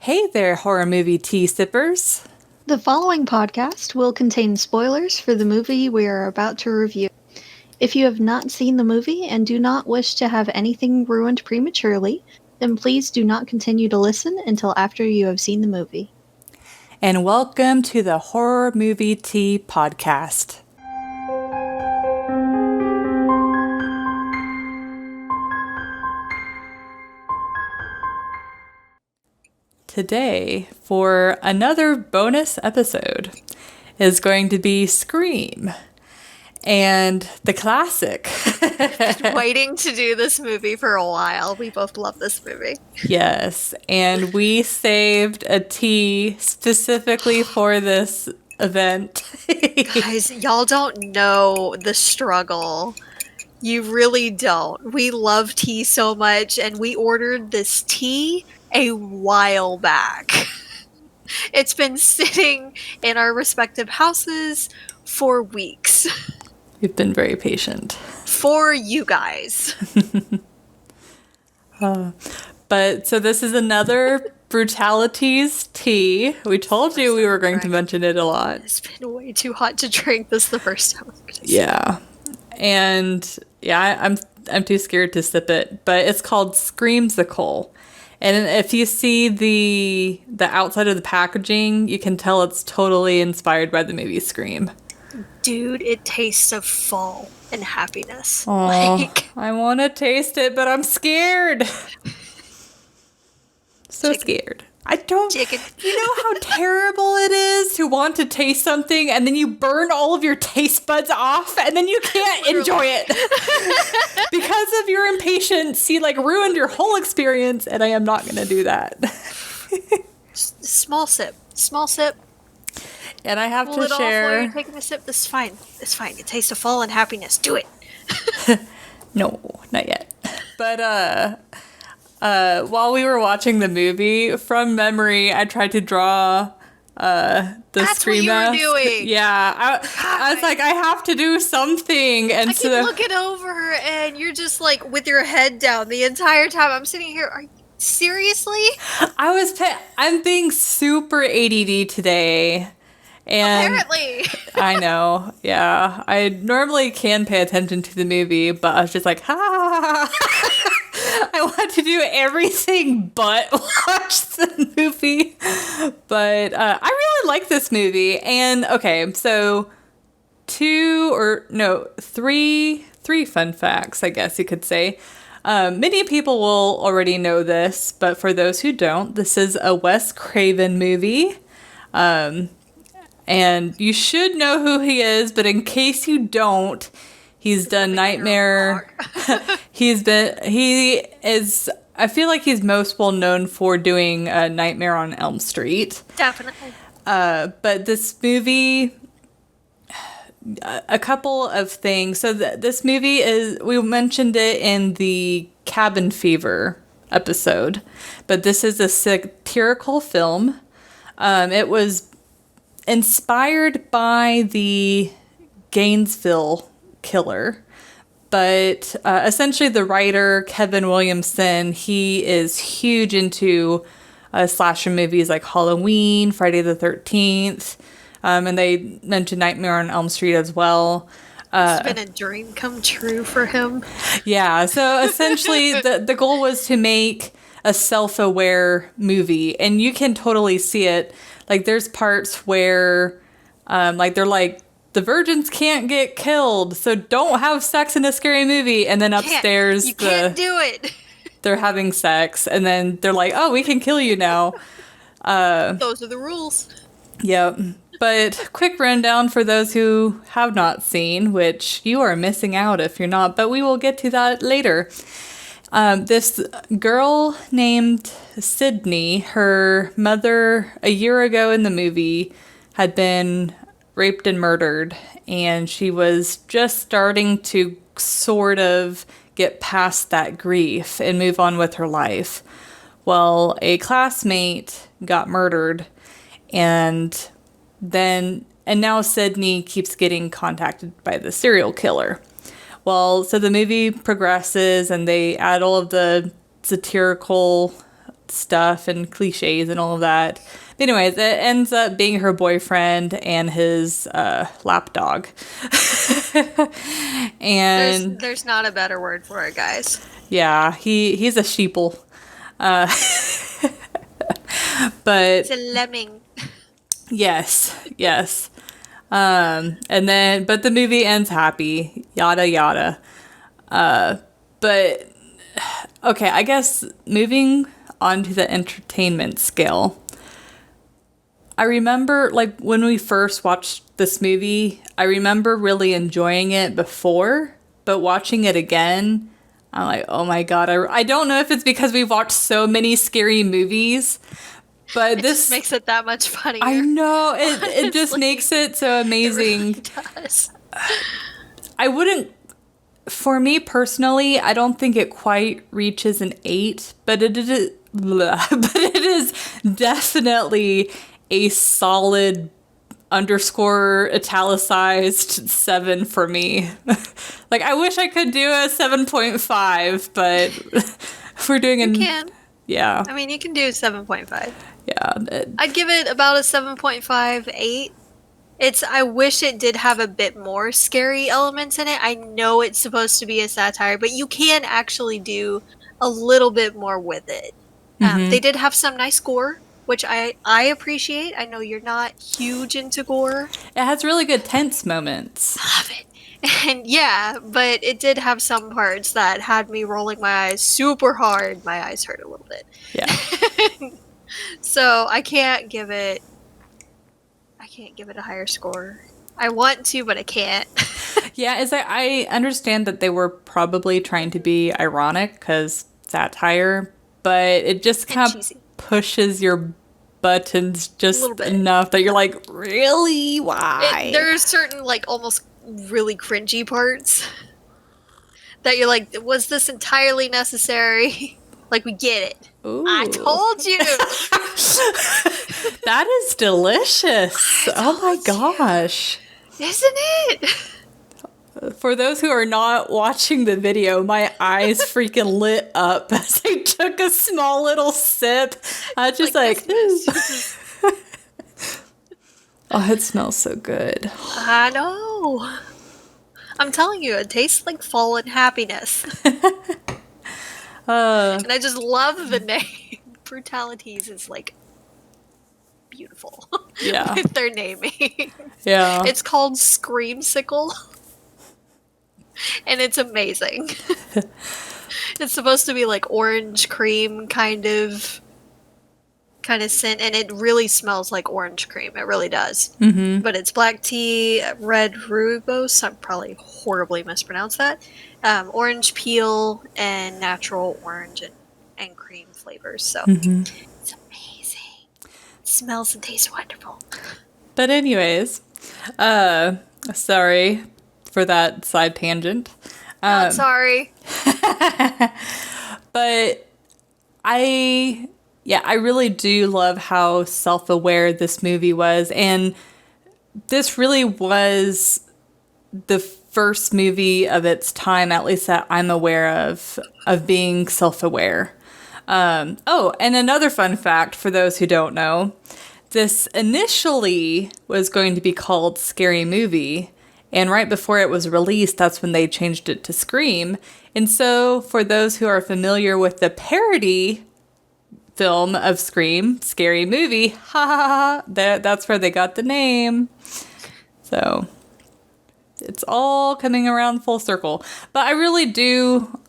Hey there, horror movie tea sippers. The following podcast will contain spoilers for the movie we are about to review. If you have not seen the movie and do not wish to have anything ruined prematurely, then please do not continue to listen until after you have seen the movie. And welcome to the Horror Movie Tea podcast. Today, for another bonus episode, is going to be Scream and the classic. Been waiting to do this movie for a while. We both love this movie. Yes, and we saved a tea specifically for this event. Guys, y'all don't know the struggle. You really don't. We love tea so much, and we ordered this tea a while back. It's been sitting in our respective houses for weeks. You've been very patient. For you guys. But so this is another Brutalities tea. We told you we were going to mention it a lot. It's been way too hot to drink this the first time. Yeah. And yeah, I'm too scared to sip it, but it's called Screamsicle. And if you see the outside of the packaging, you can tell it's totally inspired by the movie Scream. Dude, it tastes of fall and happiness. Oh, I want to taste it, but I'm scared. So scared. I don't. Chicken. You know how terrible it is to want to taste something and then you burn all of your taste buds off and then you can't enjoy it because of your impatience. You ruined your whole experience, and I am not going to do that. Small sip. Small sip. And I have Pull to it share. Off while you're taking a sip. This is fine. It's fine. It tastes of fall and happiness. Do it. No, not yet. But while we were watching the movie, from memory, I tried to draw the That's Scream what you were mask. doing. Yeah, I was like, I have to do something, and I keep looking over, and you're just with your head down the entire time. I'm sitting here. Are you seriously? I'm being super ADD today. And apparently. I know, yeah. I normally can pay attention to the movie, but I was just like, ha! I want to do everything but watch the movie. But I really like this movie. And okay, so three fun facts, I guess you could say. Many people will already know this, but for those who don't, this is a Wes Craven movie. And you should know who he is, but in case you don't, he's done Nightmare. He is, I feel like he's most well known for doing Nightmare on Elm Street. Definitely. But this movie, a couple of things. So this movie we mentioned it in the Cabin Fever episode, but this is a satirical film. It was inspired by the Gainesville killer, but essentially the writer Kevin Williamson, he is huge into slasher movies like Halloween, Friday the 13th, and they mentioned Nightmare on Elm Street as well. It's been a dream come true for him. Yeah, so essentially the goal was to make a self-aware movie, and you can totally see it. There's parts where, they're like, the virgins can't get killed, so don't have sex in a scary movie. And then upstairs, you can't do it. They're having sex, and then they're like, oh, we can kill you now. Those are the rules. Yep. But quick rundown for those who have not seen, which you are missing out if you're not, but we will get to that later. This girl named Sydney, her mother a year ago in the movie had been raped and murdered, and she was just starting to sort of get past that grief and move on with her life. Well, a classmate got murdered, and now Sydney keeps getting contacted by the serial killer. Well, so the movie progresses and they add all of the satirical stuff and cliches and all of that. But anyways, it ends up being her boyfriend and his lapdog. And there's not a better word for it, guys. yeah, he's a sheeple. But It's a lemming. yes. And then, but the movie ends happy, yada yada. But okay, I guess moving on to the entertainment scale. I remember, like, when we first watched this movie, I remember really enjoying it before, but watching it again, I'm like, oh my God. I don't know if it's because we've watched so many scary movies, but It this just makes it that much funnier. I know, it just makes it so amazing. It really does. I wouldn't, for me personally, I don't think it quite reaches an 8, but it is, but it is definitely a solid underscore italicized 7 for me. Like, I wish I could do a 7.5, but if we're doing You can. Yeah. I mean, you can do 7.5. Yeah. I'd give it about a 7.5, 8. I wish it did have a bit more scary elements in it. I know it's supposed to be a satire, but you can actually do a little bit more with it. They did have some nice gore, which I appreciate. I know you're not huge into gore. It has really good tense moments. Love it. And yeah, but it did have some parts that had me rolling my eyes super hard. My eyes hurt a little bit. Yeah. So I can't give it a higher score. I want to, but I can't. Yeah, I understand that they were probably trying to be ironic because satire, but it just kind of pushes your buttons just enough that you're like, really? Why? There are certain, like, almost really cringy parts that you're like, was this entirely necessary? Like, we get it. Ooh. I told you. That is delicious. Oh my gosh. Isn't it? For those who are not watching the video, my eyes freaking lit up as I took a small little sip. I was just like oh, it smells so good. I know. I'm telling you, it tastes like fallen happiness. And I just love the name. Brutalities is like beautiful. Yeah. With their naming. Yeah. It's called Screamsicle. And it's amazing. It's supposed to be like orange cream kind of scent, and it really smells like orange cream. It really does. Mm-hmm. But it's black tea, red rooibos. I probably horribly mispronounced that. Orange peel and natural orange and cream flavors. So it's amazing. It smells and tastes wonderful. But anyways, sorry for that side tangent. Not sorry. But I really do love how self-aware this movie was. And this really was the first movie of its time, at least that I'm aware of being self-aware. Oh, and another fun fact for those who don't know, this initially was going to be called Scary Movie. And right before it was released, that's when they changed it to Scream. And so for those who are familiar with the parody film of Scream, Scary Movie, ha ha ha, that's where they got the name. So it's all coming around full circle. But I really do,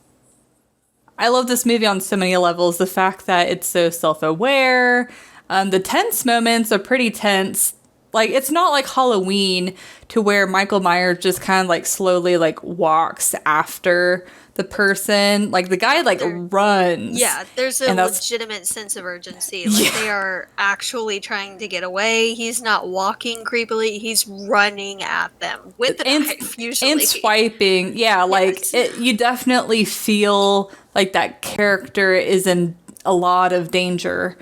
I love this movie on so many levels. The fact that it's so self-aware, the tense moments are pretty tense. Like, it's not like Halloween to where Michael Myers just kind of like slowly like walks after the person. Like, the guy like runs. Yeah, there's a legitimate sense of urgency. Like, they are actually trying to get away. He's not walking creepily. He's running at them with the knife, usually. And swiping. Yeah, like, you definitely feel like that character is in a lot of danger.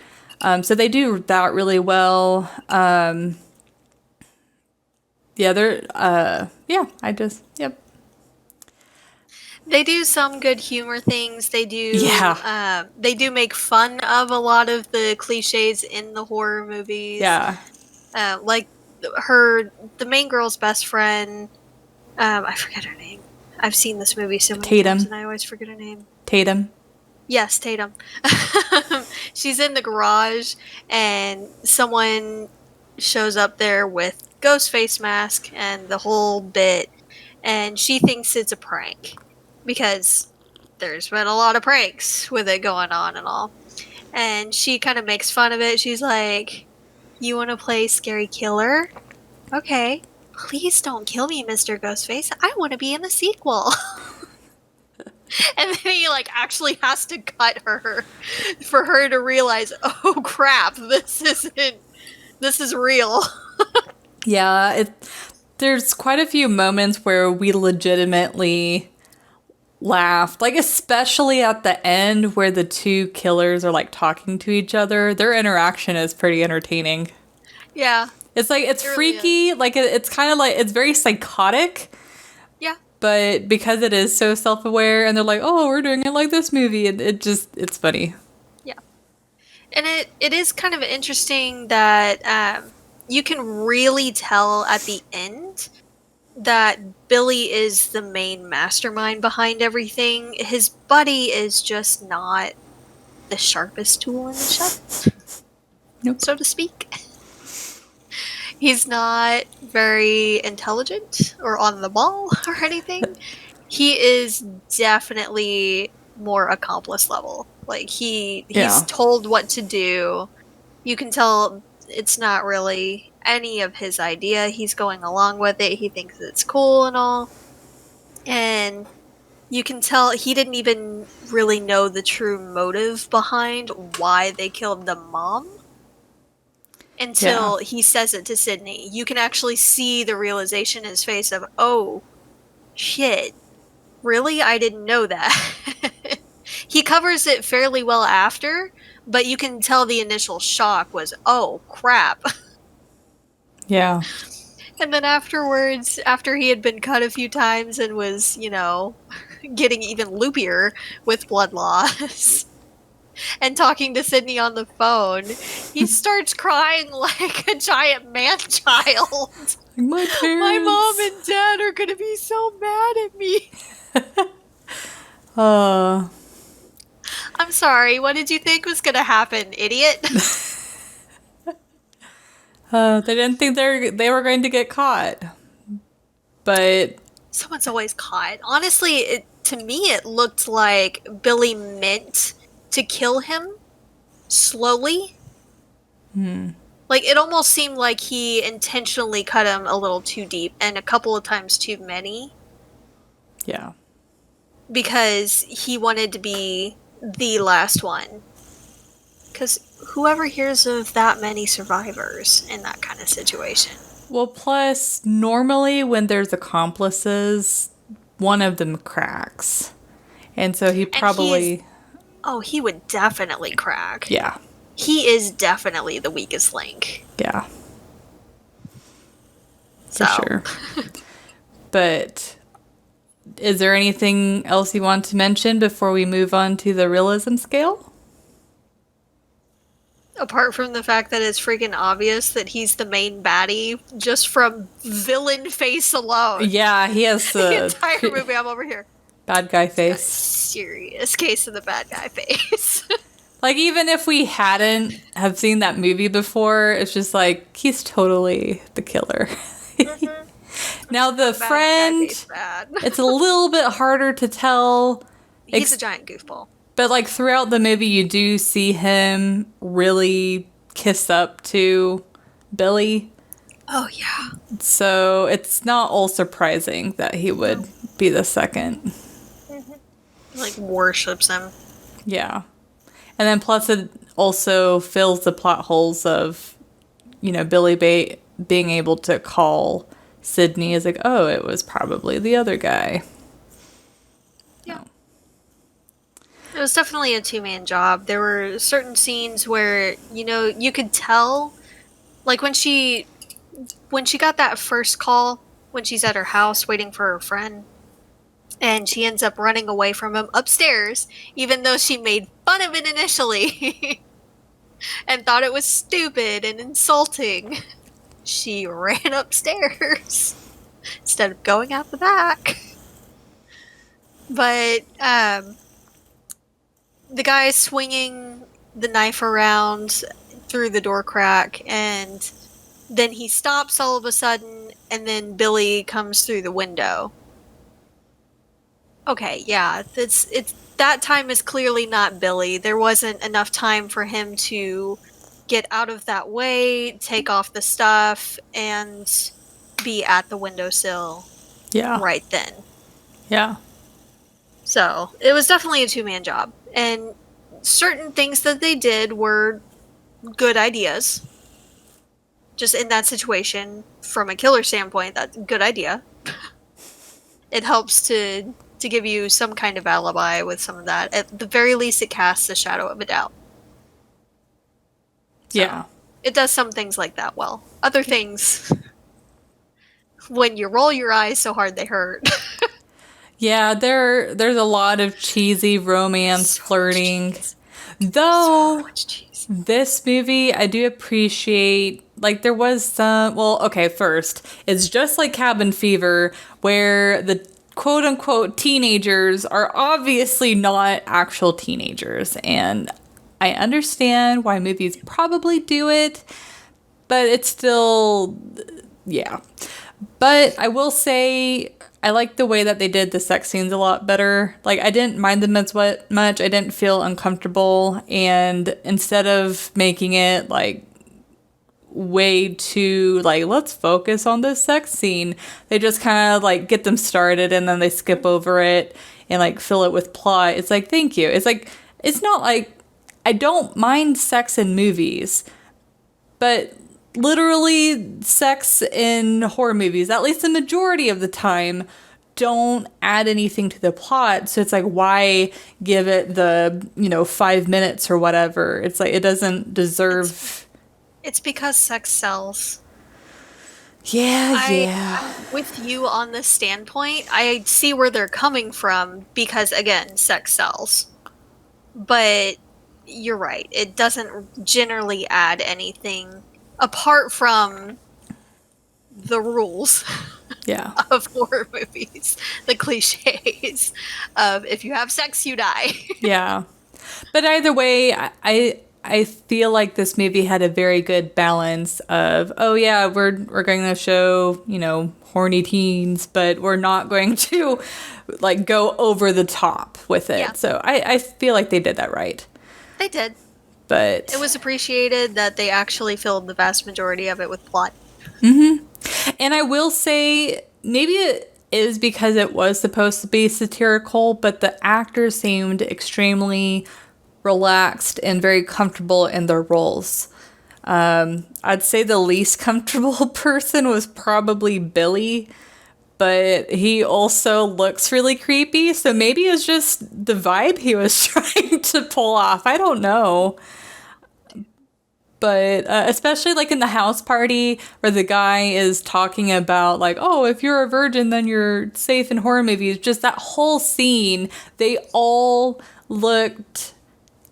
So they do that really well. They do some good humor things. They do. Yeah. They do make fun of a lot of the cliches in the horror movies. Yeah. Like the main girl's best friend. I forget her name. I've seen this movie so many times, and I always forget her name. Tatum. Yes, Tatum. She's in the garage, and someone shows up there with ghost face mask and the whole bit, and she thinks it's a prank because there's been a lot of pranks with it going on and all. And she kind of makes fun of it. She's like, "You want to play scary killer? Okay. Please don't kill me, Mr. Ghostface. I want to be in the sequel." And then he like actually has to cut her for her to realize, oh crap, this is real. Yeah, there's quite a few moments where we legitimately laughed, like especially at the end where the two killers are like talking to each other. Their interaction is pretty entertaining. Yeah. It's like, it's freaky, like it's kind of like, it's very psychotic. Yeah. But because it is so self-aware and they're like, oh, we're doing it like this movie, it's funny. Yeah. And it is kind of interesting that you can really tell at the end that Billy is the main mastermind behind everything. His buddy is just not the sharpest tool in the shed, Nope. so to speak. He's not very intelligent or on the ball or anything. He is definitely more accomplice level. Like he's told what to do. You can tell it's not really any of his idea. He's going along with it. He thinks it's cool and all. And you can tell he didn't even really know the true motive behind why they killed the mom. Until he says it to Sydney. You can actually see the realization in his face of, oh, shit. Really? I didn't know that. He covers it fairly well after, but you can tell the initial shock was, oh, crap. Yeah. And then afterwards, after he had been cut a few times and was, getting even loopier with blood loss, and talking to Sydney on the phone, he starts crying like a giant man-child. My parents. My mom and dad are gonna be so mad at me. I'm sorry, what did you think was gonna happen, idiot? They didn't think they were going to get caught. But Someone's always caught. Honestly, to me it looked like Billy meant to kill him slowly. Like, it almost seemed like he intentionally cut him a little too deep and a couple of times too many. Yeah. Because he wanted to be the last one. Because whoever hears of that many survivors in that kind of situation? Well, plus, normally when there's accomplices, one of them cracks. And so he probably... he would definitely crack. Yeah. He is definitely the weakest link. Yeah. For sure. But is there anything else you want to mention before we move on to the realism scale? Apart from the fact that it's freaking obvious that he's the main baddie just from villain face alone. Yeah, he has the entire movie. I'm over here. Bad guy face. Serious case of the bad guy face. Like, even if we hadn't have seen that movie before, it's just like, he's totally the killer. Now, the friend, it's a little bit harder to tell. He's a giant goofball. But, like, throughout the movie, you do see him really kiss up to Billy. Oh, yeah. So, it's not all surprising that he would be the second. Mm-hmm. Like, worships him. Yeah. And then plus it also fills the plot holes of, Billy being able to call Sydney as like, oh, it was probably the other guy. Yeah. It was definitely a two-man job. There were certain scenes where, you could tell, like when she got that first call, when she's at her house waiting for her friend, And she ends up running away from him upstairs, even though she made fun of it initially and thought it was stupid and insulting. She ran upstairs instead of going out the back. But the guy is swinging the knife around through the door crack, and then he stops all of a sudden, and then Billy comes through the window. Okay, yeah, it's that time is clearly not Billy. There wasn't enough time for him to get out of that way, take off the stuff, and be at the windowsill right then. Yeah. So, it was definitely a two-man job. And certain things that they did were good ideas. Just in that situation, from a killer standpoint, that's a good idea. It helps to give you some kind of alibi with some of that. At the very least, it casts a shadow of a doubt. So, yeah. It does some things like that well. Other things, when you roll your eyes so hard they hurt. Yeah, there's a lot of cheesy romance flirting. Though, this movie, I do appreciate, like, there was some, well, okay, first, it's just like Cabin Fever, where the quote-unquote teenagers are obviously not actual teenagers, and I understand why movies probably do it, but it's still, yeah. But I will say, I like the way that they did the sex scenes a lot better. Like, I didn't mind them as much. I didn't feel uncomfortable. And instead of making it, like, way too, like, let's focus on this sex scene, they just kind of, like, get them started and then they skip over it and, like, fill it with plot. It's like, thank you. It's like, it's not like, I don't mind sex in movies, but literally sex in horror movies, at least the majority of the time, don't add anything to the plot. So it's like, why give it the, 5 minutes or whatever? It's like, it doesn't deserve. It's because sex sells. Yeah. I'm with you on this standpoint. I see where they're coming from because, again, sex sells. But you're right. It doesn't generally add anything apart from the rules of horror movies, the cliches of if you have sex, you die. Yeah. But either way, I feel like this movie had a very good balance of, oh yeah, we're going to show, horny teens, but we're not going to, like, go over the top with it. Yeah. So I feel like they did that right. They did. But it was appreciated that they actually filled the vast majority of it with plot. Mm-hmm. And I will say, maybe it is because it was supposed to be satirical, but the actors seemed extremely relaxed and very comfortable in their roles. I'd say the least comfortable person was probably Billy, but he also looks really creepy, so maybe it's just the vibe he was trying to pull off. I don't know. But especially, like, in the house party where the guy is talking about, like, oh, if you're a virgin, then you're safe in horror movies. Just that whole scene, they all looked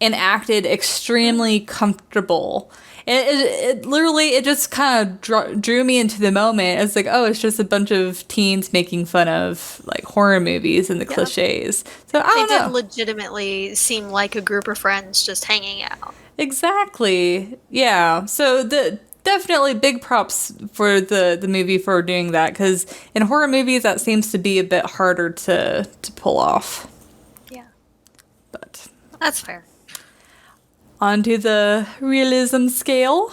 and acted extremely comfortable. And it literally, it just kind of drew me into the moment. It's like, oh, it's just a bunch of teens making fun of, like, horror movies and the cliches. So I don't know. They did legitimately seem like a group of friends just hanging out. Exactly. Yeah. So definitely big props for the movie for doing that, because in horror movies that seems to be a bit harder to pull off. Yeah. But that's fair. On to the realism scale.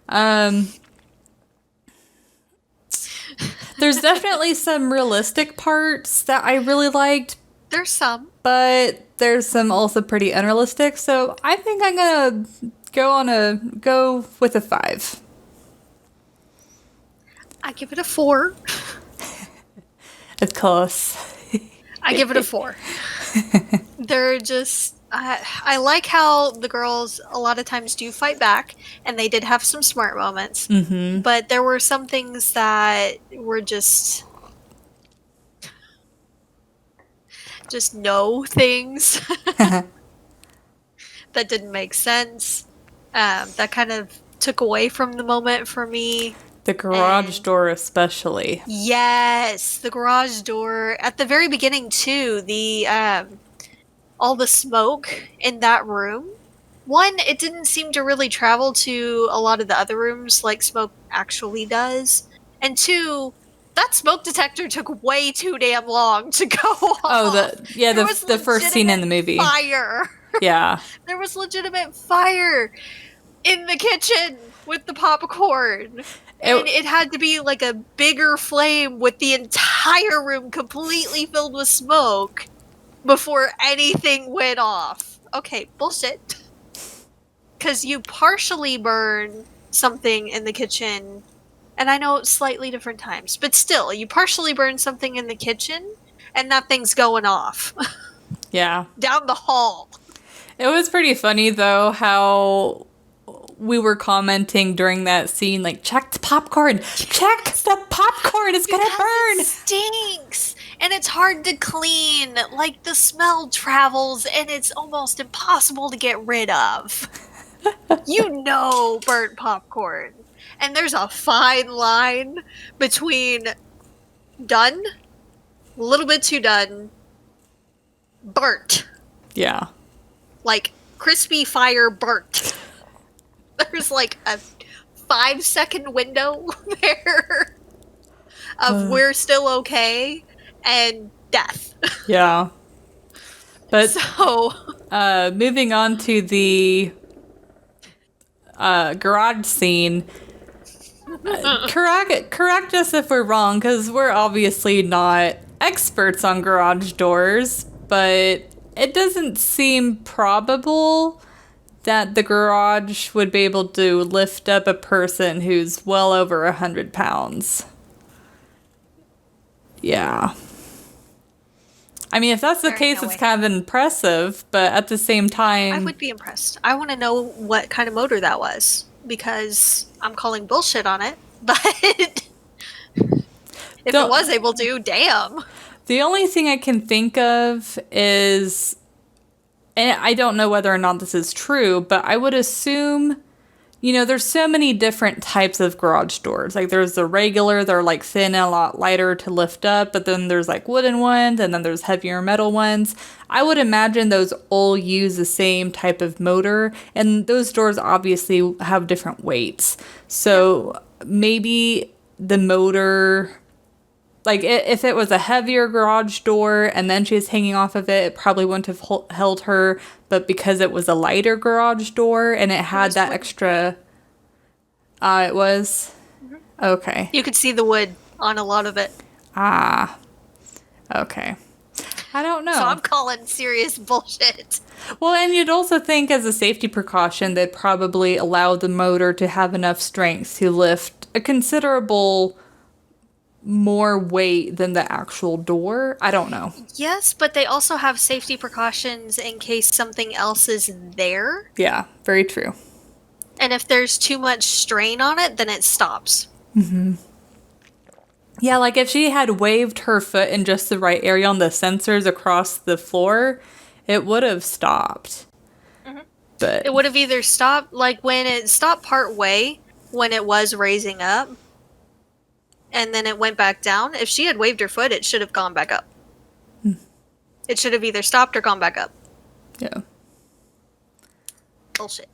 There's definitely some realistic parts that I really liked. There's some. But there's some also pretty unrealistic, so I think I'm gonna go with a 5. I give it a 4. It's close. I give it a 4. They're just, I like how the girls a lot of times do fight back, and they did have some smart moments, but there were some things that were just just know things that didn't make sense. That kind of took away from the moment for me. The garage door especially. Yes, the garage door. At the very beginning, too, all the smoke in that room. One, it didn't seem to really travel to a lot of the other rooms like smoke actually does. And two, that smoke detector took way too damn long to go off. Oh, the first scene in the movie. Fire. Yeah. There was legitimate fire in the kitchen with the popcorn. And it had to be like a bigger flame with the entire room completely filled with smoke before anything went off. Okay, bullshit. Because you partially burn something in the kitchen, and I know it's slightly different times, but still, you partially burn something in the kitchen, and that thing's going off. Yeah. Down the hall. It was pretty funny, though, how we were commenting during that scene, like, check the popcorn! Check the popcorn! It's gonna burn! It stinks! And it's hard to clean. Like, the smell travels, and it's almost impossible to get rid of. You know burnt popcorn. And there's a fine line between done, a little bit too done, burnt. Yeah. Like, crispy fire burnt. There's like a 5-second window there of we're still okay and death. Yeah. But so moving on to the garage scene. Correct us if we're wrong, because we're obviously not experts on garage doors, but it doesn't seem probable that the garage would be able to lift up a person who's well over 100 pounds. Yeah. I mean, if that's the case, it's kind of impressive, but at the same time... I would be impressed. I want to know what kind of motor that was, because I'm calling bullshit on it, but if it was able to, damn. The only thing I can think of is, and I don't know whether or not this is true, but I would assume, you know, there's so many different types of garage doors. Like, there's the regular, they're like thin and a lot lighter to lift up, but then there's like wooden ones, and then there's heavier metal ones. I would imagine those all use the same type of motor, and those doors obviously have different weights. So maybe the motor... Like, if it was a heavier garage door and then she was hanging off of it, it probably wouldn't have held her. But because it was a lighter garage door and it had that extra... it was? Mm-hmm. Okay. You could see the wood on a lot of it. Ah. Okay. I don't know. So I'm calling serious bullshit. Well, and you'd also think as a safety precaution, they'd probably allow the motor to have enough strength to lift a considerable... more weight than the actual door. I don't know. Yes, but they also have safety precautions in case something else is there. Yeah, very true. And if there's too much strain on it, then it stops. Mm-hmm. Yeah, like if she had waved her foot in just the right area on the sensors across the floor, it would have stopped. Mm-hmm. But it would have either stopped, like when it stopped part way, when it was raising up, and then it went back down. If she had waved her foot, it should have gone back up. It should have either stopped or gone back up. Yeah. Bullshit.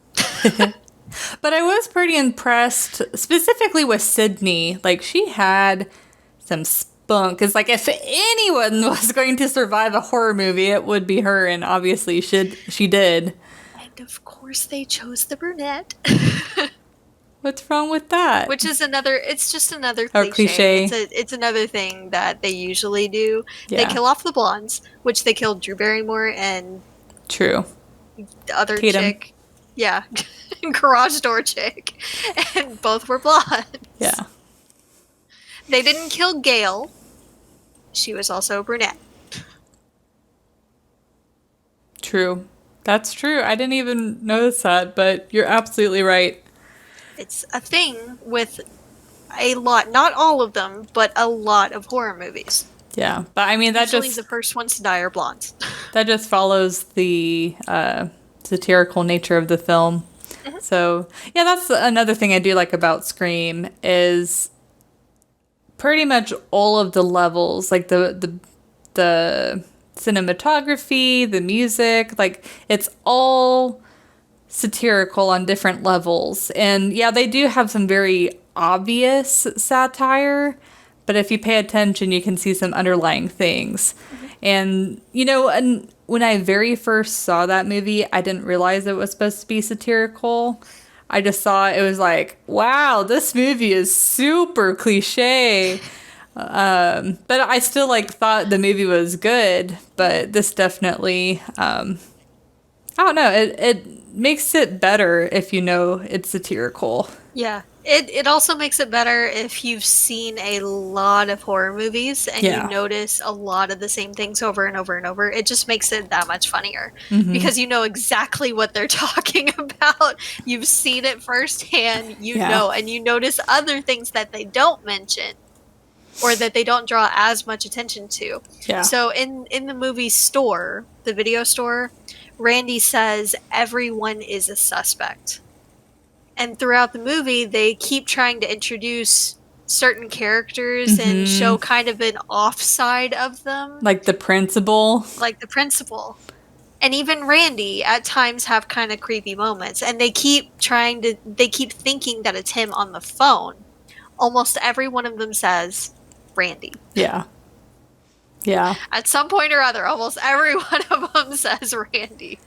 But I was pretty impressed, specifically with Sydney. Like, she had some spunk. It's like, if anyone was going to survive a horror movie, it would be her, and obviously she did. And of course they chose the brunette. What's wrong with that? Which is it's just another cliche. It's another thing that they usually do. Yeah. They kill off the blondes, which they killed Drew Barrymore and... True. The other Tatum. chick. Yeah. Garage door chick. And both were blondes. Yeah. They didn't kill Gail. She was also a brunette. True. That's true. I didn't even notice that, but you're absolutely right. It's a thing with a lot, not all of them, but a lot of horror movies. Yeah, but I mean that Usually just the first ones to die are blondes. that just follows the satirical nature of the film. So yeah, that's another thing I do like about Scream is pretty much all of the levels, like the cinematography, the music, like it's all satirical on different levels. And yeah, they do have some very obvious satire, but if you pay attention, you can see some underlying things. And and when I very first saw that movie, I didn't realize it was supposed to be satirical. I just saw it was like, wow, this movie is super cliche. But I still thought the movie was good, but this definitely I don't know, it makes it better if you know it's satirical. Yeah. It also makes it better if you've seen a lot of horror movies and you notice a lot of the same things over and over and over. It just makes it that much funnier because you know exactly what they're talking about. You've seen it firsthand, you know, and you notice other things that they don't mention or that they don't draw as much attention to. Yeah. So in the movie store, the video store, Randy says everyone is a suspect. And throughout the movie, they keep trying to introduce certain characters and show kind of an offside of them. Like the principal. Like the principal. And even Randy at times have kind of creepy moments. And they keep thinking that it's him on the phone. Almost every one of them says Randy. Yeah. Yeah. At some point or other, almost every one of them says Randy.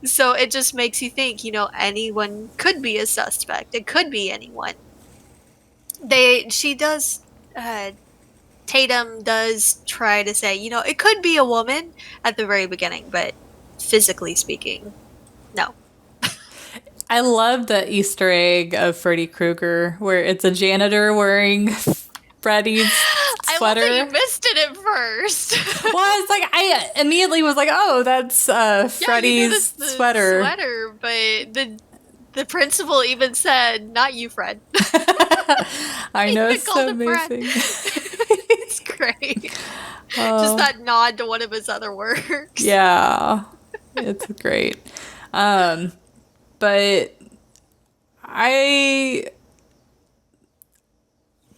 So it just makes you think, anyone could be a suspect. It could be anyone. Tatum does try to say, it could be a woman at the very beginning, but physically speaking, no. I love the Easter egg of Freddy Krueger where it's a janitor wearing Freddy's sweater. I love that you missed it at first. Well, it's like I immediately was like, "Oh, that's Freddy's sweater." But the principal even said, "Not you, Fred." I know, it's so amazing. It's great. Just that nod to one of his other works. Yeah, it's great. But I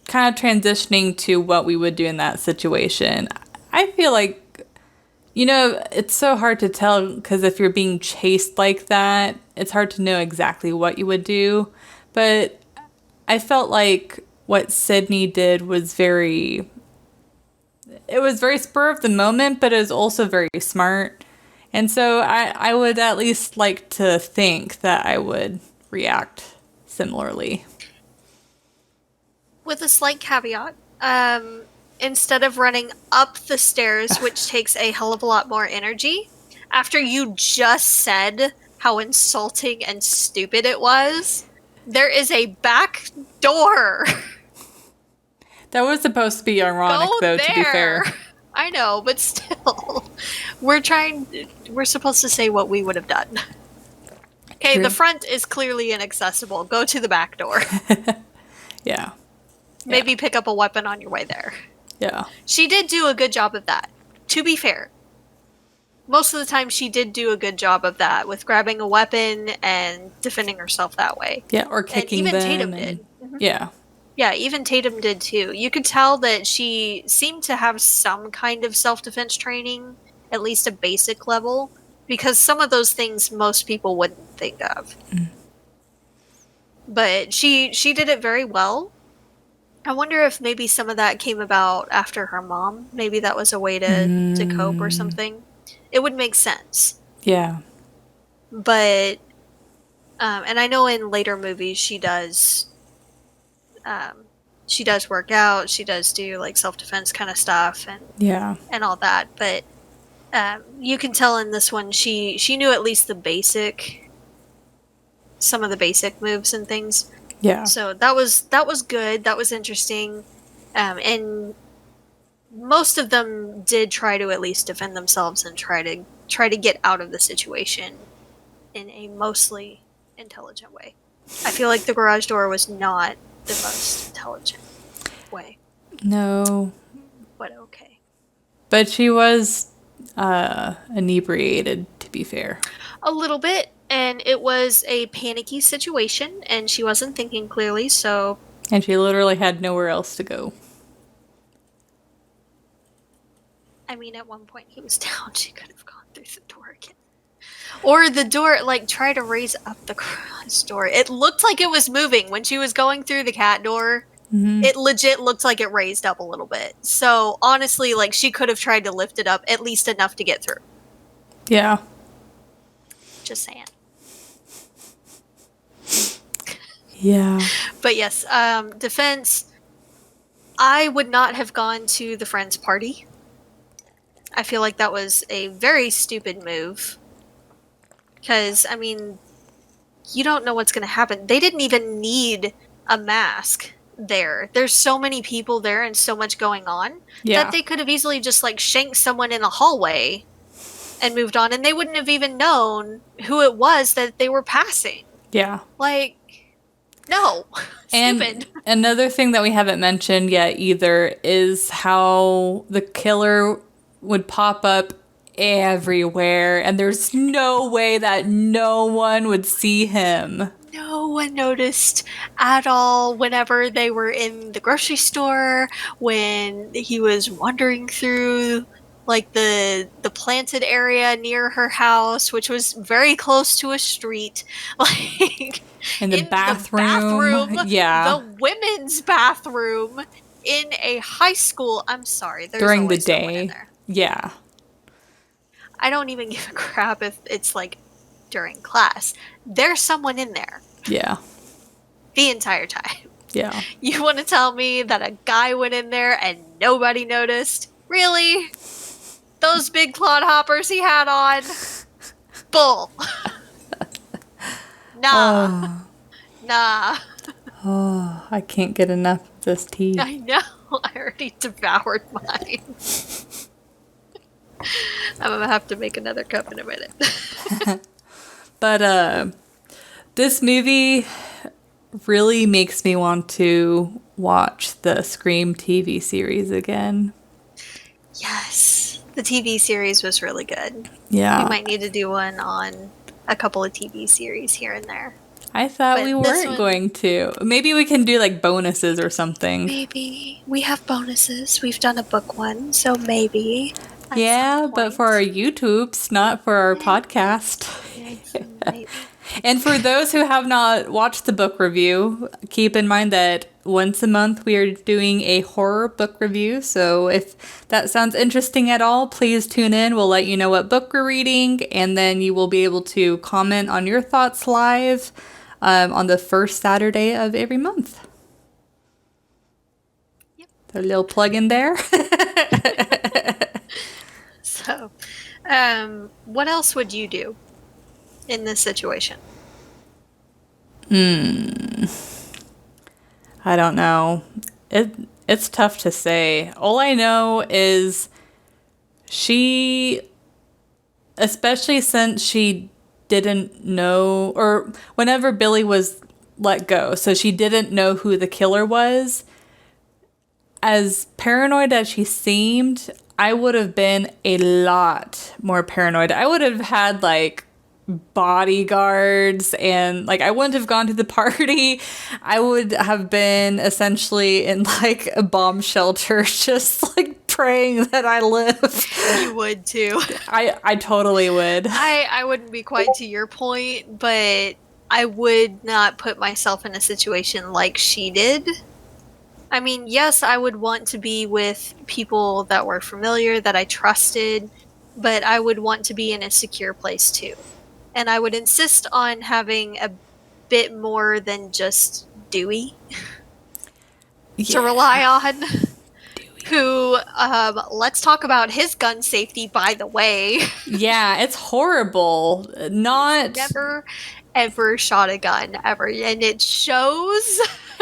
kind of transitioning to what we would do in that situation. I feel like, it's so hard to tell because if you're being chased like that, it's hard to know exactly what you would do. But I felt like what Sydney did was very spur of the moment, but it was also very smart. And so I would at least like to think that I would react similarly. With a slight caveat, instead of running up the stairs, which takes a hell of a lot more energy, after you just said how insulting and stupid it was, there is a back door. That was supposed to be ironic, though, to be fair. I know, but still. We're supposed to say what we would have done. Okay, True. The front is clearly inaccessible. Go to the back door. Yeah. Maybe pick up a weapon on your way there. Yeah. She did do a good job of that, to be fair. Most of the time she did do a good job of that, with grabbing a weapon and defending herself that way. Yeah, or kicking them. And even Tatum did. Yeah. Yeah, even Tatum did too. You could tell that she seemed to have some kind of self-defense training, at least a basic level, because some of those things most people wouldn't think of. But she did it very well. I wonder if maybe some of that came about after her mom. Maybe that was a way to cope or something. It would make sense. Yeah. But, and I know in later movies she does work out. She does do self-defense kind of stuff and all that. But you can tell in this one she knew at least some of the basic moves and things. Yeah. So that was good. That was interesting. And most of them did try to at least defend themselves and try to get out of the situation in a mostly intelligent way. I feel like the garage door was not the most intelligent way. No. But okay. But she was inebriated, to be fair. A little bit, and it was a panicky situation, and she wasn't thinking clearly, so... And she literally had nowhere else to go. I mean, at one point he was down, she could have gone through the door again. Or the door, like, try to raise up the garage door. It looked like it was moving when she was going through the cat door. Mm-hmm. It legit looked like it raised up a little bit. So, honestly, like, she could have tried to lift it up at least enough to get through. Yeah. Just saying. Yeah. But yes, defense, I would not have gone to the friend's party. I feel like that was a very stupid move. Because, I mean, you don't know what's going to happen. They didn't even need a mask there. There's so many people there and so much going on that they could have easily just, like, shanked someone in the hallway and moved on, and they wouldn't have even known who it was that they were passing. Yeah. Like, no. And Stupid. another thing that we haven't mentioned yet either is how the killer would pop up everywhere, and there's no way that no one would see him. No one noticed at all whenever they were in the grocery store, when he was wandering through like the planted area near her house, which was very close to a street, like in the bathroom. Yeah. The women's bathroom in a high school. I'm sorry, there's during the always someone in day. there. Yeah. I don't even give a crap if it's like during class. There's someone in there. Yeah. The entire time. Yeah. You want to tell me that a guy went in there and nobody noticed? Really? Those big clodhoppers he had on? Bull. Nah. Nah. Oh, I can't get enough of this tea. I know. I already devoured mine. I'm gonna have to make another cup in a minute. But this movie really makes me want to watch the Scream TV series again. Yes. The TV series was really good. Yeah. We might need to do one on a couple of TV series here and there. I thought But we this weren't one- going to. Maybe we can do like bonuses or something. Maybe. We have bonuses. We've done a book one, so maybe. at Yeah, some but point. for our YouTubes, not for our podcast. Maybe. And for those who have not watched the book review, keep in mind that once a month we are doing a horror book review. So if that sounds interesting at all, please tune in. We'll let you know what book we're reading, and then you will be able to comment on your thoughts live on the first Saturday of every month. Yep. A little plug in there. So, what else would you do in this situation? I don't know. It's tough to say. All I know is she, especially since she didn't know, or whenever Billy was let go, so she didn't know who the killer was. As paranoid as she seemed, I would have been a lot more paranoid. I would have had like bodyguards, and like I wouldn't have gone to the party. I would have been essentially in like a bomb shelter, just like praying that I live. You would too. I totally would. I wouldn't be quite to your point, but I would not put myself in a situation like she did. I mean, yes, I would want to be with people that were familiar, that I trusted, but I would want to be in a secure place too. And I would insist on having a bit more than just Dewey to rely on. Who, let's talk about his gun safety, by the way. Yeah, it's horrible. Not Never, ever shot a gun, ever. And it shows.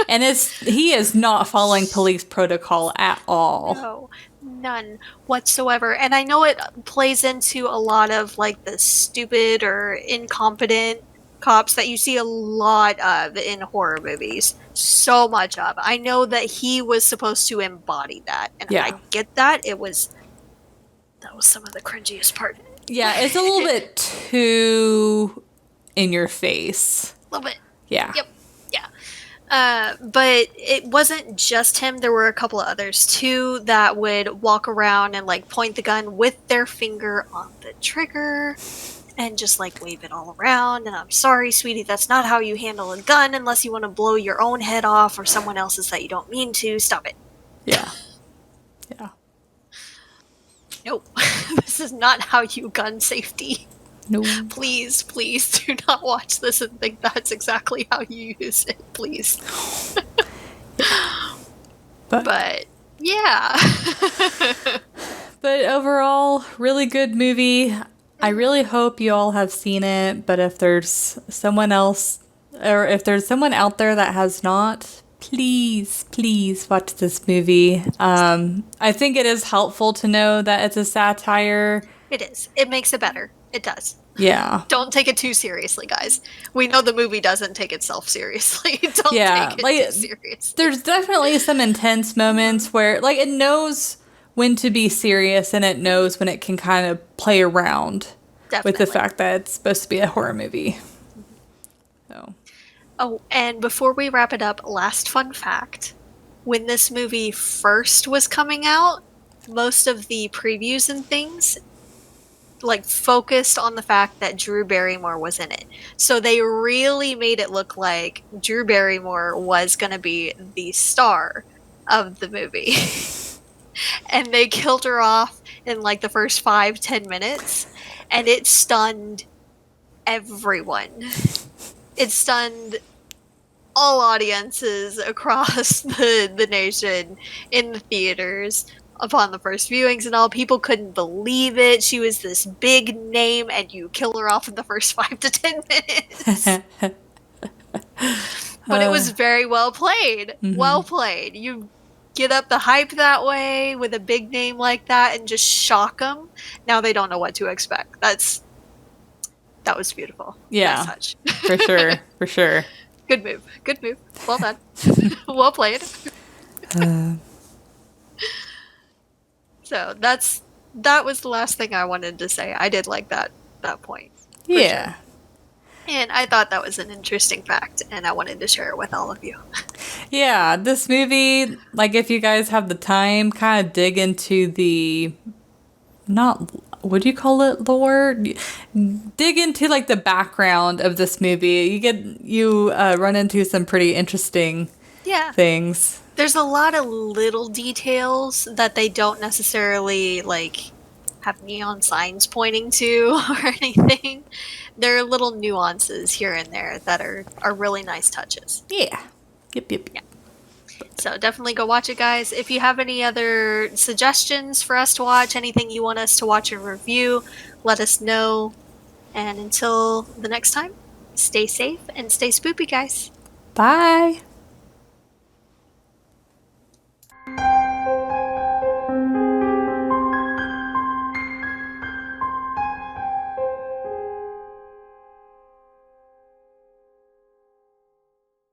And he is not following police protocol at all. No, none whatsoever. And I know it plays into a lot of like the stupid or incompetent cops that you see a lot of in horror movies. So much of. I know that he was supposed to embody that. And Yeah. I get that. It was That was some of the cringiest part. Yeah, it's a little bit too in your face. A little bit. Yeah. Yep. Yeah. But it wasn't just him. There were a couple of others too that would walk around and like point the gun with their finger on the trigger and just like wave it all around. And I'm sorry, sweetie, that's not how you handle a gun unless you want to blow your own head off or someone else's that you don't mean to. Stop it. Yeah. Yeah. Nope. This is not how you gun safety. No. Please do not watch this and think that's exactly how you use it, please. But yeah. But overall, really good movie. I really hope you all have seen it, but if there's someone else, or if there's someone out there that has not, please watch this movie. I think it is helpful to know that it's a satire. It is. It makes it better. It does. Yeah. Don't take it too seriously, guys. We know the movie doesn't take itself seriously. Don't take it too seriously. There's definitely some intense moments where, like, it knows when to be serious and it knows when it can kind of play around with the fact that it's supposed to be a horror movie. So. Oh, and before we wrap it up, last fun fact. When this movie first was coming out, most of the previews and things like focused on the fact that Drew Barrymore was in it. So they really made it look like Drew Barrymore was going to be the star of the movie. And they killed her off in like the first 5-10 minutes, and it stunned everyone. It stunned all audiences across the nation in the theaters upon the first viewings and all. People couldn't believe it. She was this big name and you kill her off in the first 5 to 10 minutes. But it was very well played. Mm-hmm. Well played. You get up the hype that way with a big name like that and just shock them. Now they don't know what to expect. That was beautiful. Yeah. Nice touch. For sure. Good move. Well done. Well played. So that was the last thing I wanted to say. I did like that point. Yeah. Sure. And I thought that was an interesting fact, and I wanted to share it with all of you. Yeah, this movie, like, if you guys have the time, kind of dig into the, would you call it lore? Dig into, like, the background of this movie. You run into some pretty interesting things. There's a lot of little details that they don't necessarily, like, have neon signs pointing to or anything. There are little nuances here and there that are really nice touches. Yeah. Yep. Yeah. So definitely go watch it, guys. If you have any other suggestions for us to watch, anything you want us to watch and review, let us know. And until the next time, stay safe and stay spoopy, guys. Bye.